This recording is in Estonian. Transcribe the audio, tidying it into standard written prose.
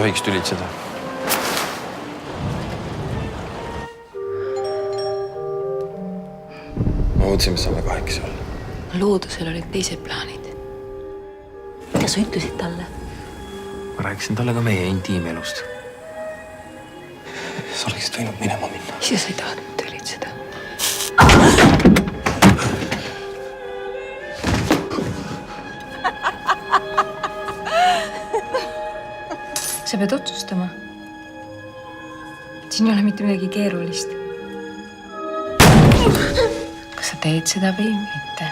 tohiks tülitseda. Ma mõtlesin, et saame kahekesi olla. Loodusel olid teised plaanid. Mida sa ütlesid talle? Ma rääkisin talle ka meie intiimelust. Sa oleksid võinud minema minna. Ise sa ei tahtnud tülitseda. Sa pead otsustama. Siin ei ole mitte midagi keerulist. Kas sa teed seda või mitte?